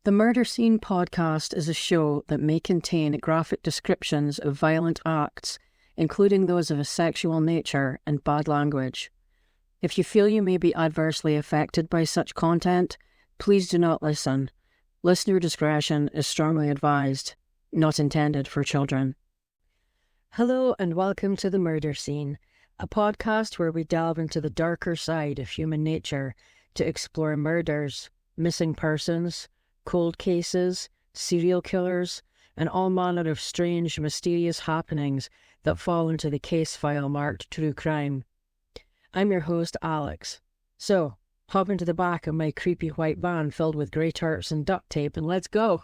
The Murder Scene podcast is a show that may contain graphic descriptions of violent acts, including those of a sexual nature and bad language. If you feel you may be adversely affected by such content, please do not listen. Listener discretion is strongly advised, not intended for children. Hello and welcome to The Murder Scene, a podcast where we delve into the darker side of human nature to explore murders, missing persons, cold cases, serial killers, and all manner of strange, mysterious happenings that fall into the case file marked true crime. I'm your host, Alex. So, hop into the back of my creepy white van filled with grey tarps and duct tape and let's go!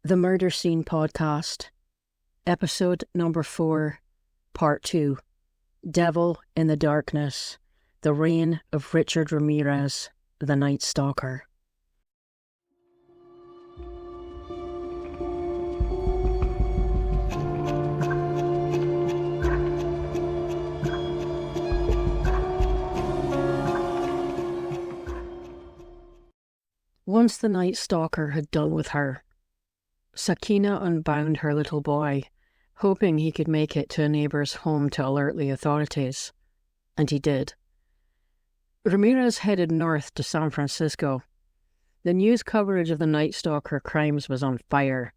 The Murder Scene Podcast, Episode Number 4, Part 2, Devil in the Darkness, The Reign of Richard Ramirez, the Night Stalker. Once the Night Stalker had done with her, Sakina unbound her little boy, hoping he could make it to a neighbour's home to alert the authorities. And he did. Ramirez headed north to San Francisco. The news coverage of the Night Stalker crimes was on fire.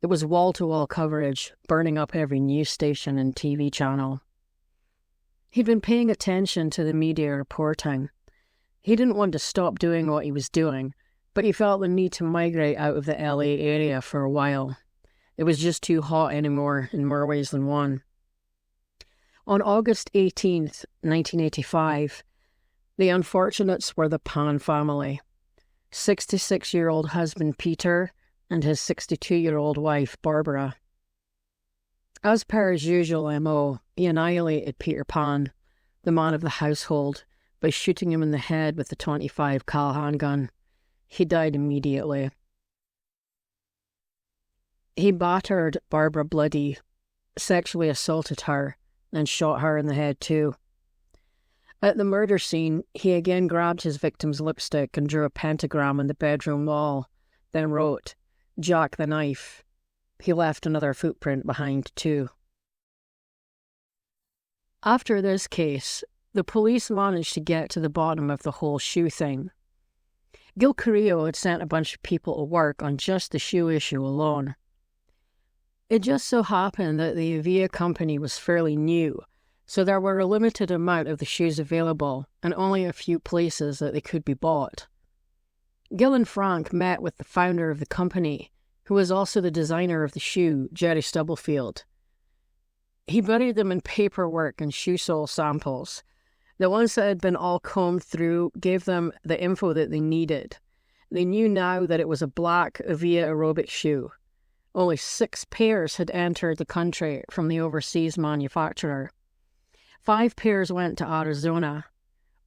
It was wall-to-wall coverage, burning up every news station and TV channel. He'd been paying attention to the media reporting. He didn't want to stop doing what he was doing, but he felt the need to migrate out of the LA area for a while. It was just too hot anymore in more ways than one. On August 18th, 1985, the unfortunates were the Pan family. 66-year-old husband Peter and his 62-year-old wife Barbara. As per his usual MO, he annihilated Peter Pan, the man of the household, by shooting him in the head with the .25 cal handgun. He died immediately. He battered Barbara bloody, sexually assaulted her, and shot her in the head too. At the murder scene, he again grabbed his victim's lipstick and drew a pentagram on the bedroom wall, then wrote, "Jack the Knife." He left another footprint behind too. After this case, the police managed to get to the bottom of the whole shoe thing. Carrillo had sent a bunch of people to work on just the shoe issue alone. It just so happened that the Avia company was fairly new, so there were a limited amount of the shoes available and only a few places that they could be bought. Gil and Frank met with the founder of the company, who was also the designer of the shoe, Jerry Stubblefield. He buried them in paperwork and shoe sole samples. The ones that had been all combed through gave them the info that they needed. They knew now that it was a black Avia aerobic shoe. Only 6 pairs had entered the country from the overseas manufacturer. 5 pairs went to Arizona.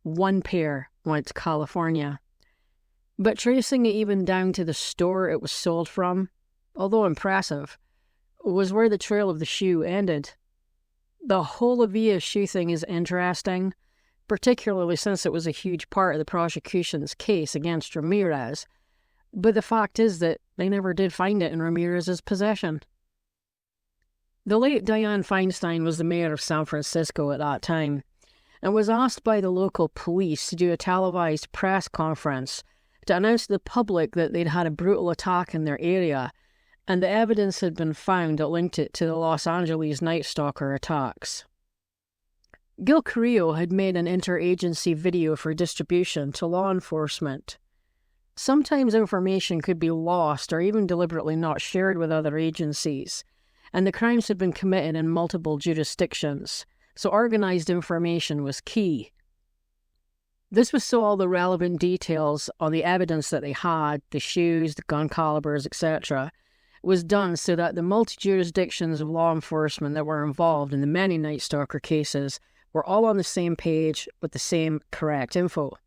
1 pair went to California. But tracing it even down to the store it was sold from, although impressive, was where the trail of the shoe ended. The whole Avia shoe thing is interesting, particularly since it was a huge part of the prosecution's case against Ramirez, but the fact is that they never did find it in Ramirez's possession. The late Dianne Feinstein was the mayor of San Francisco at that time, and was asked by the local police to do a televised press conference to announce to the public that they'd had a brutal attack in their area, and the evidence had been found that linked it to the Los Angeles Night Stalker attacks. Carrillo had made an interagency video for distribution to law enforcement. Sometimes information could be lost or even deliberately not shared with other agencies, and the crimes had been committed in multiple jurisdictions, so organized information was key. This was so all the relevant details on the evidence that they had, the shoes, the gun calibers, etc., was done so that the multi-jurisdictions of law enforcement that were involved in the many Night Stalker cases were all on the same page with the same correct info.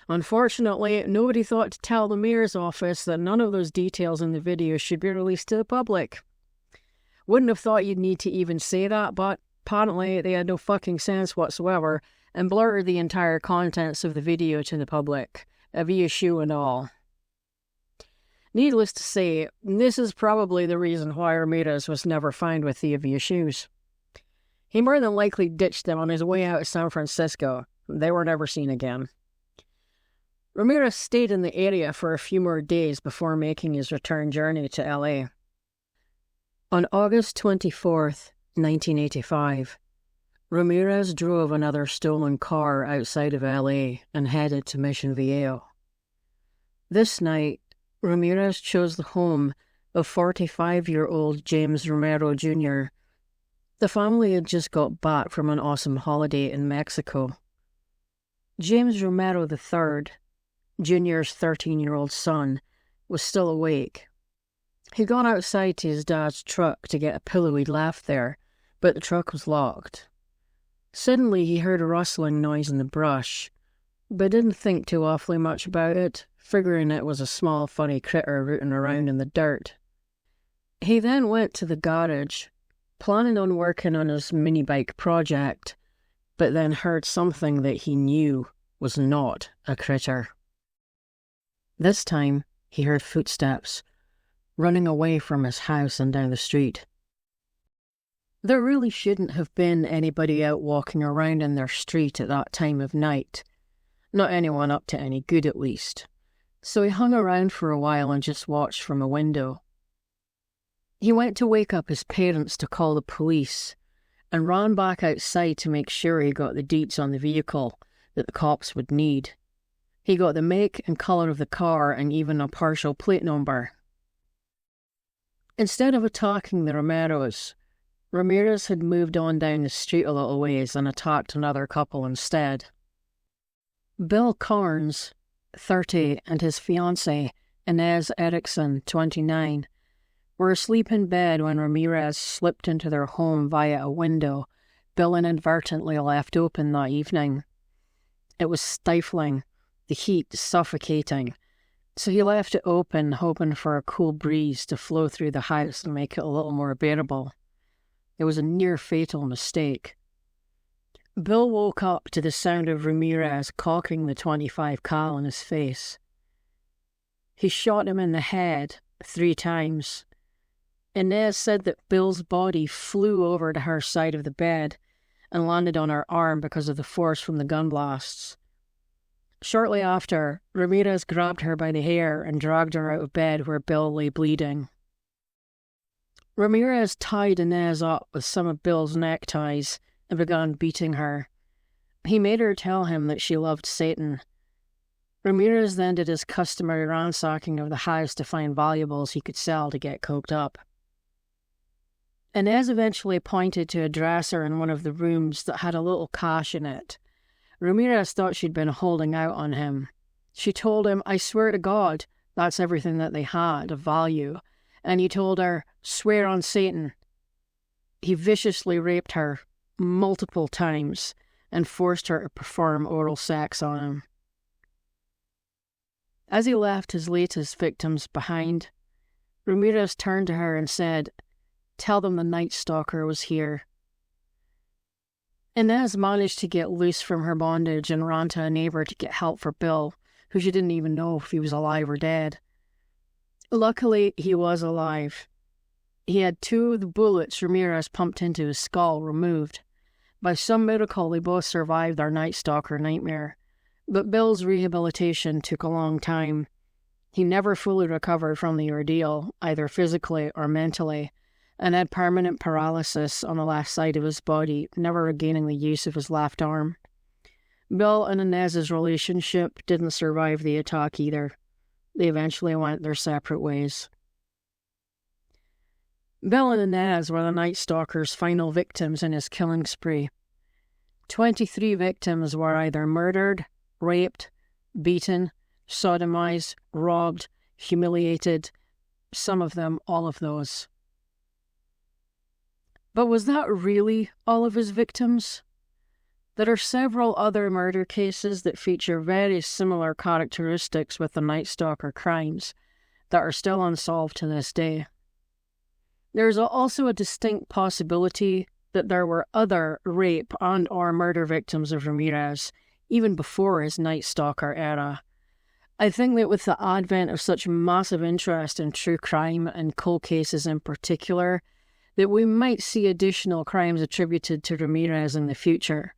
Unfortunately, nobody thought to tell the mayor's office that none of those details in the video should be released to the public. Wouldn't have thought you'd need to even say that, but apparently they had no fucking sense whatsoever and blurred the entire contents of the video to the public, via shoe and all. Needless to say, this is probably the reason why Ramirez was never found with the Avia shoes. He more than likely ditched them on his way out of San Francisco. They were never seen again. Ramirez stayed in the area for a few more days before making his return journey to L.A. On August 24th, 1985, Ramirez drove another stolen car outside of L.A. and headed to Mission Viejo. This night, Ramirez chose the home of 45-year-old James Romero Jr. The family had just got back from an awesome holiday in Mexico. James Romero III, Jr.'s 13-year-old son, was still awake. He got outside to his dad's truck to get a pillow he'd left there, but the truck was locked. Suddenly he heard a rustling noise in the brush, but didn't think too awfully much about it, figuring it was a small funny critter rooting around in the dirt. He then went to the garage, planning on working on his mini-bike project, but then heard something that he knew was not a critter. This time, he heard footsteps, running away from his house and down the street. There really shouldn't have been anybody out walking around in their street at that time of night. Not anyone up to any good, at least. So he hung around for a while and just watched from a window. He went to wake up his parents to call the police, and ran back outside to make sure he got the deets on the vehicle that the cops would need. He got the make and colour of the car and even a partial plate number. Instead of attacking the Romeros, Ramirez had moved on down the street a little ways and attacked another couple instead. Bill Carnes, 30, and his fiancée, Inez Erickson, 29, were asleep in bed when Ramirez slipped into their home via a window Bill inadvertently left open that evening. It was stifling, the heat suffocating, so he left it open, hoping for a cool breeze to flow through the house and make it a little more bearable. It was a near-fatal mistake. Bill woke up to the sound of Ramirez cocking the .25 cal in his face. He shot him in the head 3 times. Inez said that Bill's body flew over to her side of the bed and landed on her arm because of the force from the gun blasts. Shortly after, Ramirez grabbed her by the hair and dragged her out of bed where Bill lay bleeding. Ramirez tied Inez up with some of Bill's neckties and began beating her. He made her tell him that she loved Satan. Ramirez then did his customary ransacking of the house to find valuables he could sell to get coked up. Inez eventually pointed to a dresser in one of the rooms that had a little cash in it. Ramirez thought she'd been holding out on him. She told him, "I swear to God, that's everything that they had of value." And he told her, "Swear on Satan." He viciously raped her multiple times and forced her to perform oral sex on him. As he left his latest victims behind, Ramirez turned to her and said, "Tell them the Night Stalker was here." Inez managed to get loose from her bondage and ran to a neighbour to get help for Bill, who she didn't even know if he was alive or dead. Luckily, he was alive. He had 2 of the bullets Ramirez pumped into his skull removed. By some miracle, they both survived their Night Stalker nightmare. But Bill's rehabilitation took a long time. He never fully recovered from the ordeal, either physically or mentally, and had permanent paralysis on the left side of his body, never regaining the use of his left arm. Bill and Inez's relationship didn't survive the attack either. They eventually went their separate ways. Bill and Inez were the Night Stalker's final victims in his killing spree. 23 victims were either murdered, raped, beaten, sodomized, robbed, humiliated, some of them all of those. But was that really all of his victims? There are several other murder cases that feature very similar characteristics with the Night Stalker crimes that are still unsolved to this day. There is also a distinct possibility that there were other rape and or murder victims of Ramirez even before his Night Stalker era. I think that with the advent of such massive interest in true crime and cold cases in particular, that we might see additional crimes attributed to Ramirez in the future.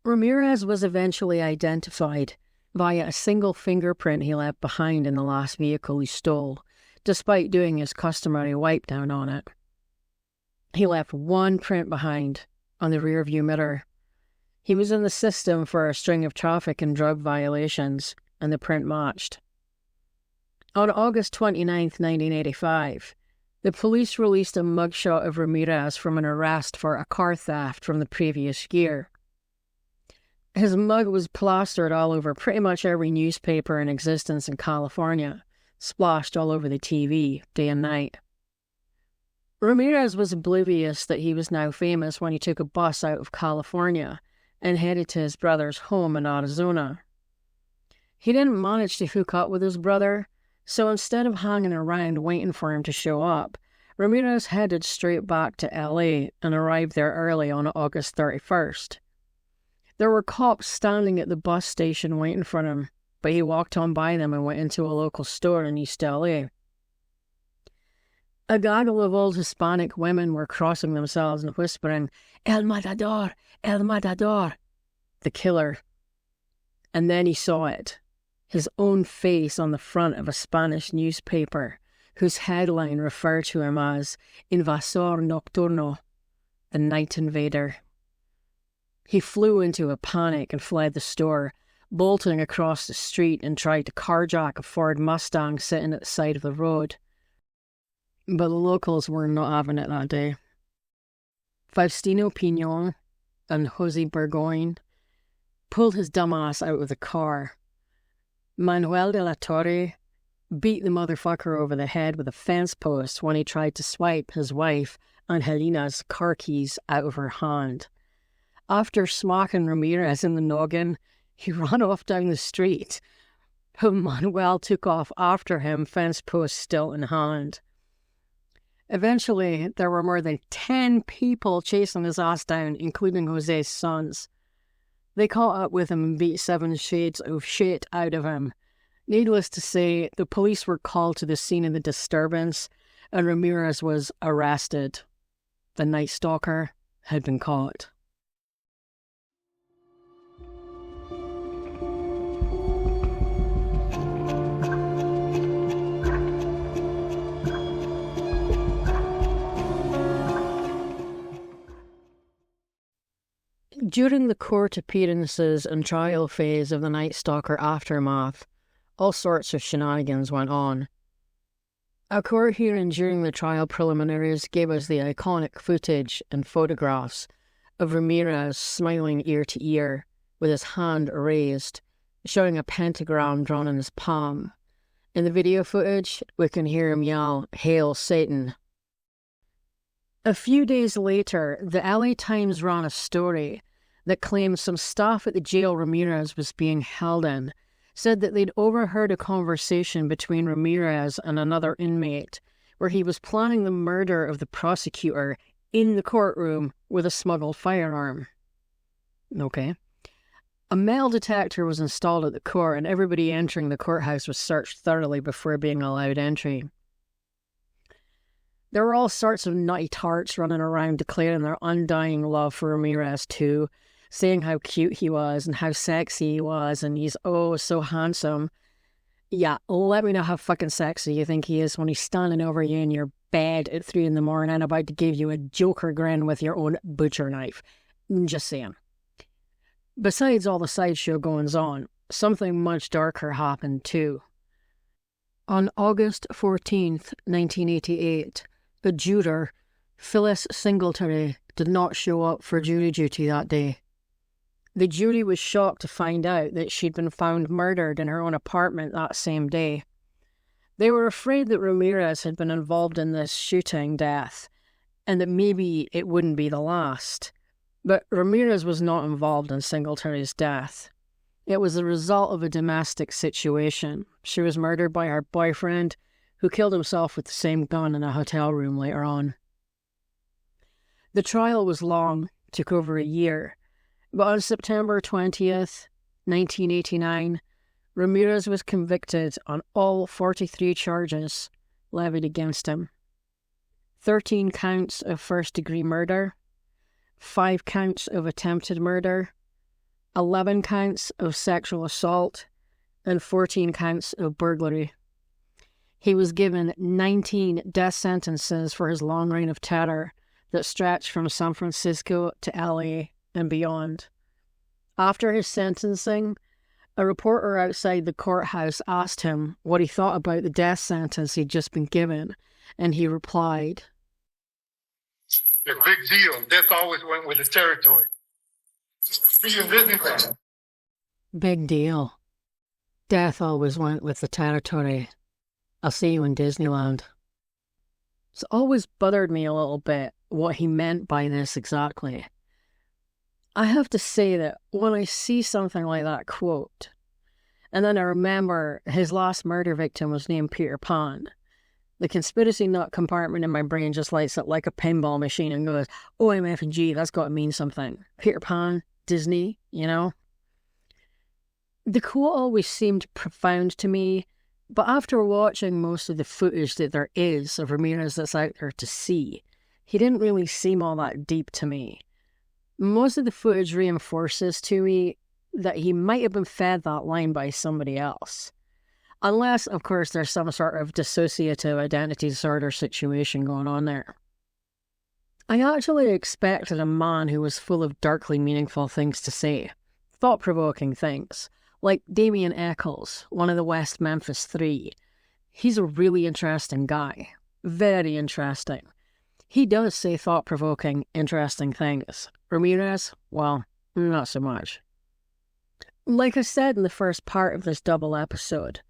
Ramirez was eventually identified via a single fingerprint he left behind in the last vehicle he stole, despite doing his customary wipe down on it. He left one print behind on the rearview mirror. He was in the system for a string of traffic and drug violations, and the print matched. On August 29, 1985, the police released a mugshot of Ramirez from an arrest for a car theft from the previous year. His mug was plastered all over pretty much every newspaper in existence in California, splashed all over the TV, day and night. Ramirez was oblivious that he was now famous when he took a bus out of California and headed to his brother's home in Arizona. He didn't manage to hook up with his brother, so instead of hanging around waiting for him to show up, Ramirez headed straight back to LA and arrived there early on August 31st. There were cops standing at the bus station waiting for him, but he walked on by them and went into a local store in East LA. A gaggle of old Hispanic women were crossing themselves and whispering, "El Matador! El Matador!" The killer. And then he saw it. His own face on the front of a Spanish newspaper, whose headline referred to him as Invasor Nocturno, the Night Invader. He flew into a panic and fled the store, bolting across the street and tried to carjack a Ford Mustang sitting at the side of the road. But the locals were not having it that day. Faustino Pinon and Jose Burgoyne pulled his dumbass out of the car. Manuel de la Torre beat the motherfucker over the head with a fence post when he tried to swipe his wife Angelina's car keys out of her hand. After smacking Ramirez in the noggin, he ran off down the street, but Manuel took off after him, fence post still in hand. Eventually, there were more than 10 people chasing his ass down, including Jose's sons. They caught up with him and beat 7 shades of shit out of him. Needless to say, the police were called to the scene of the disturbance, and Ramirez was arrested. The Night Stalker had been caught. During the court appearances and trial phase of the Night Stalker aftermath, all sorts of shenanigans went on. A court hearing during the trial preliminaries gave us the iconic footage and photographs of Ramirez smiling ear to ear, with his hand raised, showing a pentagram drawn in his palm. In the video footage, we can hear him yell, "Hail Satan." A few days later, the LA Times ran a story that claimed some staff at the jail Ramirez was being held in said that they'd overheard a conversation between Ramirez and another inmate where he was planning the murder of the prosecutor in the courtroom with a smuggled firearm. Okay. A metal detector was installed at the court and everybody entering the courthouse was searched thoroughly before being allowed entry. There were all sorts of nutty tarts running around declaring their undying love for Ramirez too, saying how cute he was and how sexy he was and he's oh so handsome. Yeah, let me know how fucking sexy you think he is when he's standing over you in your bed at 3 a.m, about to give you a Joker grin with your own butcher knife. Just saying. Besides all the sideshow goings on, something much darker happened too. On August 14th, 1988, the juror, Phyllis Singletary, did not show up for jury duty that day. The jury was shocked to find out that she'd been found murdered in her own apartment that same day. They were afraid that Ramirez had been involved in this shooting death, and that maybe it wouldn't be the last. But Ramirez was not involved in Singletary's death. It was the result of a domestic situation. She was murdered by her boyfriend, who killed himself with the same gun in a hotel room later on. The trial was long, took over a year, but on September 20th, 1989, Ramirez was convicted on all 43 charges levied against him. 13 counts of first-degree murder, 5 counts of attempted murder, 11 counts of sexual assault, and 14 counts of burglary. He was given 19 death sentences for his long reign of terror that stretched from San Francisco to LA and beyond. After his sentencing, a reporter outside the courthouse asked him what he thought about the death sentence he'd just been given, and he replied, "A big deal. Death always went with the territory. See you in Disneyland." Big deal. Death always went with the territory. I'll see you in Disneyland. It's always bothered me a little bit what he meant by this exactly. I have to say that when I see something like that quote, and then I remember his last murder victim was named Peter Pan, the conspiracy nut compartment in my brain just lights up like a pinball machine and goes, OMFG, that's got to mean something. Peter Pan, Disney, you know? The quote always seemed profound to me, but after watching most of the footage that there is of Ramirez that's out there to see, he didn't really seem all that deep to me. Most of the footage reinforces to me that he might have been fed that line by somebody else. Unless, of course, there's some sort of dissociative identity disorder situation going on there. I actually expected a man who was full of darkly meaningful things to say, thought-provoking things, like Damien Eccles, one of the West Memphis Three. He's a really interesting guy. Very interesting. He does say thought-provoking, interesting things. Ramirez, well, not so much. Like I said in the first part of this double episode,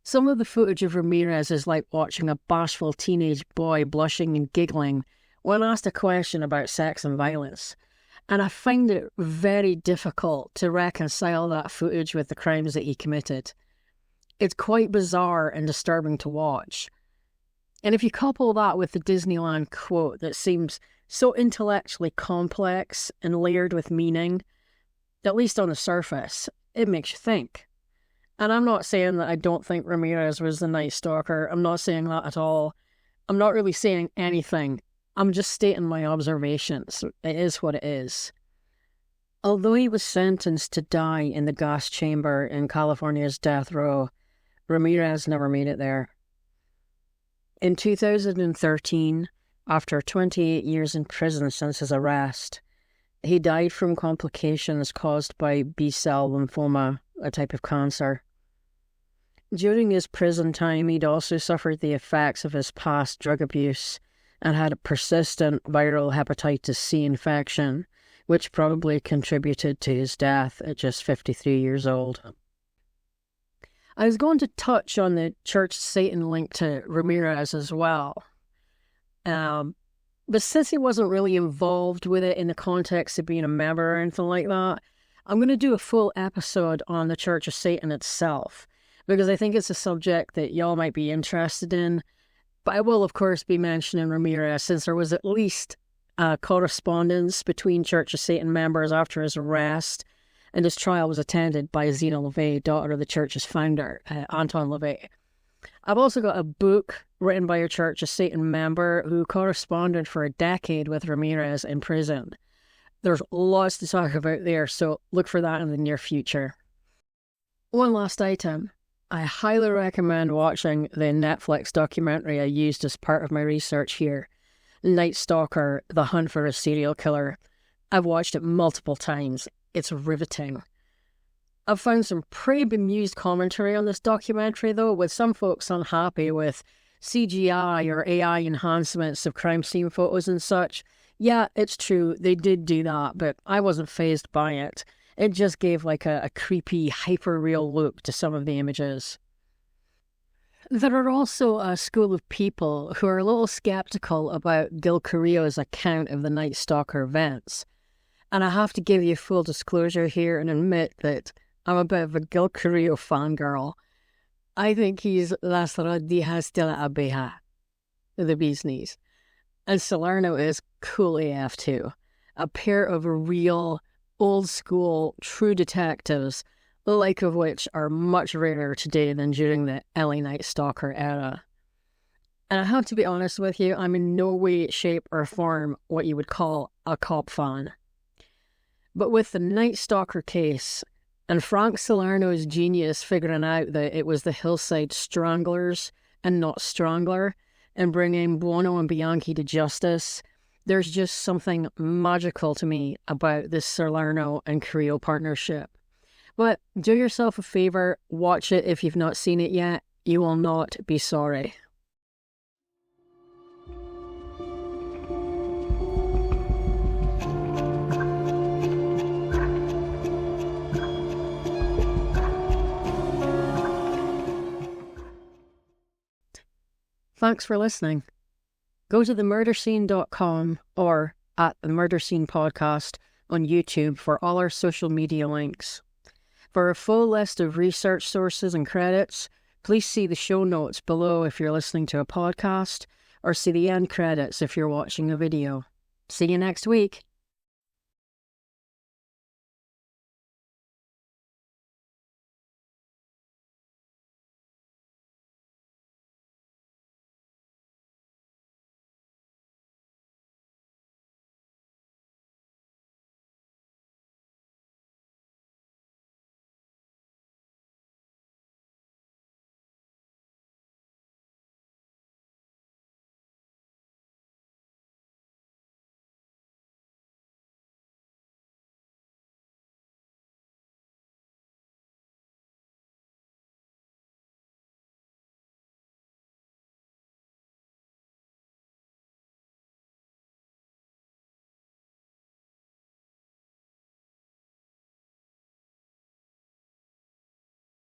some of the footage of Ramirez is like watching a bashful teenage boy blushing and giggling when asked a question about sex and violence. And I find it very difficult to reconcile that footage with the crimes that he committed. It's quite bizarre and disturbing to watch. And if you couple that with the Disneyland quote that seems so intellectually complex and layered with meaning, at least on the surface, it makes you think. And I'm not saying that I don't think Ramirez was the Night Stalker. I'm not saying that at all. I'm not really saying anything. I'm just stating my observations. It is what it is. Although he was sentenced to die in the gas chamber in California's death row, Ramirez never made it there. In 2013, after 28 years in prison since his arrest, he died from complications caused by B-cell lymphoma, a type of cancer. During his prison time, he'd also suffered the effects of his past drug abuse and had a persistent viral hepatitis C infection, which probably contributed to his death at just 53 years old. I was going to touch on the Church of Satan link to Ramirez as well. But since he wasn't really involved with it in the context of being a member or anything like that, I'm going to do a full episode on the Church of Satan itself, because I think it's a subject that y'all might be interested in. But I will, of course, be mentioning Ramirez, since there was at least correspondence between Church of Satan members after his arrest, and his trial was attended by Zena LaVey, daughter of the church's founder, Anton LaVey. I've also got a book written by a Church of Satan member who corresponded for a decade with Ramirez in prison. There's lots to talk about there, so look for that in the near future. One last item. I highly recommend watching the Netflix documentary I used as part of my research here, Night Stalker, The Hunt for a Serial Killer. I've watched it multiple times. It's riveting. I've found some pretty bemused commentary on this documentary, though, with some folks unhappy with CGI or AI enhancements of crime scene photos and such. Yeah, it's true, they did do that, but I wasn't fazed by it. It just gave like a creepy, hyper-real look to some of the images. There are also a school of people who are a little skeptical about Gil Carrillo's account of the Night Stalker events. And I have to give you full disclosure here and admit that I'm a bit of a Gil Carrillo fangirl. I think he's las rodillas de la abeja, the bee's knees. And Salerno is cool AF too. A pair of real, old-school, true detectives, the like of which are much rarer today than during the LA Night Stalker era. And I have to be honest with you, I'm in no way, shape, or form what you would call a cop fan. But with the Night Stalker case, and Frank Salerno's genius figuring out that it was the Hillside Stranglers and not Strangler, and bringing Buono and Bianchi to justice, there's just something magical to me about this Salerno and Carrillo partnership. But do yourself a favour, watch it if you've not seen it yet. You will not be sorry. Thanks for listening. Go to themurderscene.com or at the Murder Scene Podcast on YouTube for all our social media links. For a full list of research sources and credits, please see the show notes below if you're listening to a podcast, or see the end credits if you're watching a video. See you next week.